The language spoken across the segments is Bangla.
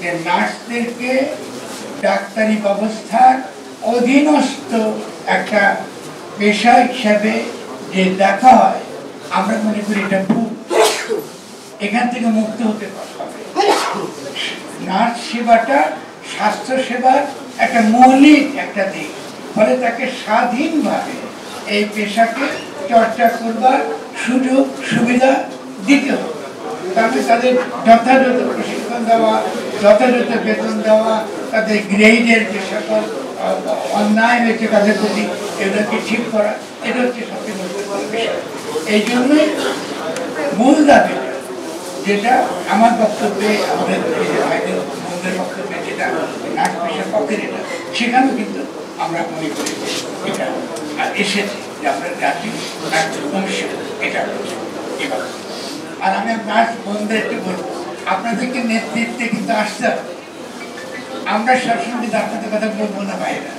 যে নার্সদেরকে ডাক্তারি ব্যবস্থার অধীনস্থ একটা পেশা হিসাবে যে দেখা হয়, আমরা মনে করি এটা ভুল। এখান থেকে মুক্ত হতে হবে। নার্স সেবাটা স্বাস্থ্য সেবার একটা মৌলিক একটা দিক, ফলে তাকে স্বাধীনভাবে এই পেশাকে চর্চা করবার সুযোগ সুবিধা দিতে হবে। তারপরে তাদের যথাযথ প্রশিক্ষণ দেওয়া, যথাযথ বেতন দেওয়া, তাদের গ্রেডের যে সকল অন্যায় হয়েছে তাদের প্রতি এগুলোকে ঠিক করা, এটা হচ্ছে সবচেয়ে গুরুত্বপূর্ণ বিষয়। এই জন্যই মূল দাবি যেটা আমার বক্তব্যে, আমাদের ভাইদের বন্ধুদের বক্তব্যে যেটা নার্স পেশার পক্ষের এটা, সেখানেও কিন্তু আমরা মনে করি এটা এসেছে যে আমরা জাতির কমিশন এটা এবার। আর আমি নার্স বন্ধুদেরকে বলবো, আপনাদেরকে নেতৃত্বে কিন্তু আসতে হবে। আমরা সবসময় কিন্তু আপনাদের কথা বলবো না বাইরে,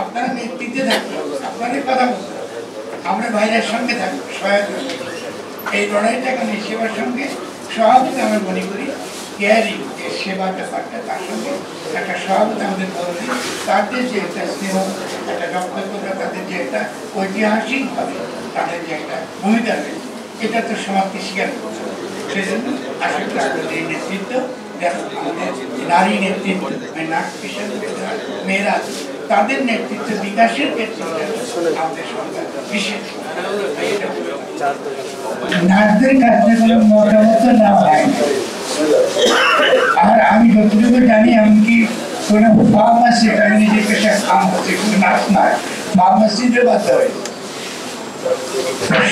আপনারা নেতৃত্বে থাকবেন, আপনাদের কথা বলতে হবে, আমরা বাইরের সঙ্গে থাকবো সহায়তা। এই লড়াইটা এখন এই সেবার সঙ্গে সহায়তা আমরা মনে করি কেয়ারিং যে সেবা ব্যাপারটা, তার সঙ্গে একটা সহায়তা আমাদের বলতে, তাদের যে একটা স্নেহ, একটা রক্তকতা, তাদের যে একটা ঐতিহাসিকভাবে তাদের যে একটা ভূমিকা রয়েছে, এটা তো সমাজকে স্বীকার করতে হবে। সেই জন্য আশা করি আপনাদের এই নেতৃত্ব, আমাদের নারী নেতৃত্ব, নার্স পেশার মেয়েরা, তাদের নেতৃত্ব বিকাশের ক্ষেত্রে আমাদের সরকার বিশেষ নার্সদের কাছে কোনো মতামত না হয়। আর আমি যতটুকু জানি, এমনকি কোনো ফার্মাসি, আমি নিজের পেশায় ফার্মাসি, কোনো নার্স নয়, ফার্মাসিতে বাধ্য হয়।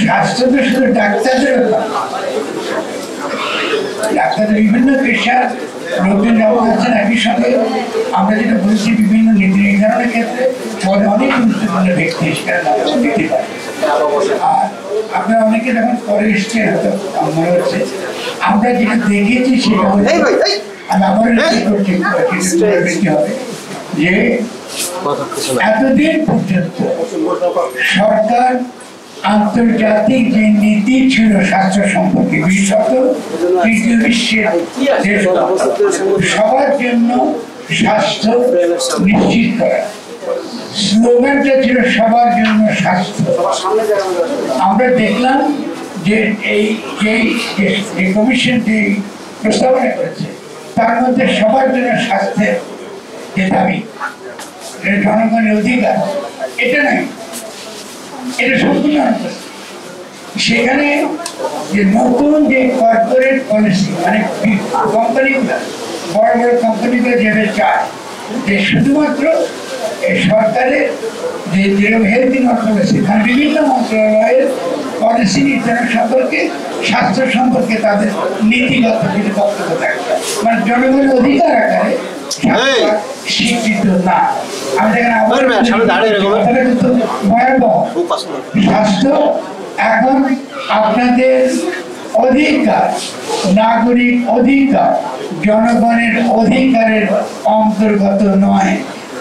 স্বাস্থ্য তো শুধু ডাক্তারদের, ডাক্তারদের বিভিন্ন পেশার লোকজন যেমন আছেন, একই সঙ্গে আমরা যেটা বলছি বিভিন্ন নীতি নির্ধারণের ক্ষেত্রে অনেক গুরুত্বপূর্ণ ব্যক্তি সেখানে দিতে পারে। আর আপনারা অনেকে যখন পরে এসছে হয়তো মনে হচ্ছে, আমরা যেটা দেখেছি সেটা আমি আবার করতে হবে যে এতদিন পর্যন্ত সরকার আন্তর্জাতিক যে নীতি ছিল স্বাস্থ্য সম্পর্কে, বিশেষত তৃতীয় বিশ্বের সবার জন্য স্বাস্থ্য নিশ্চিত করা, স্লোগানটা ছিল সবার জন্য স্বাস্থ্য। আমরা দেখলাম যে এই যে কমিশন যে প্রস্তাবনা করেছে, তার মধ্যে সবার জন্য স্বাস্থ্যের যে দাবি, জনগণের অধিকার, এটা নাই, এটা সম্পূর্ণ সেখানে যে নতুন যে কর্পোরেট পলিসি, মানে কোম্পানিগুলো, বড় বড় কোম্পানিগুলো যেভাবে চায় যে শুধুমাত্র এই সরকারের যে হেলথ পলিসি, মানে বিভিন্ন মন্ত্রণালয়ের পলিসি নির্ধারণ সম্পর্কে, স্বাস্থ্য সম্পর্কে তাদের নীতিগত কিছু বক্তব্য থাকবে, মানে জনগণের অধিকার আকারে স্বীকৃত না। আমি দেখেন ভয়াবহ স্বাস্থ্য এখন আপনাদের অধিকার, নাগরিক অধিকার, জনগণের অধিকারের অন্তর্গত নয়।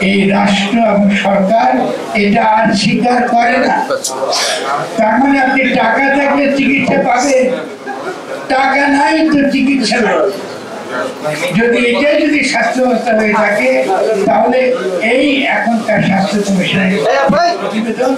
এই রাষ্ট্র এবং সরকার এটা আর স্বীকার করে না। তার মানে আপনি টাকা থাকলে চিকিৎসা পাবেন, টাকা নাই তো চিকিৎসা নেই। যদি এটাই যদি স্বাস্থ্য ব্যবস্থা হয়ে থাকে, তাহলে এই এখনকার স্বাস্থ্য কমিশনের প্রতিবেদন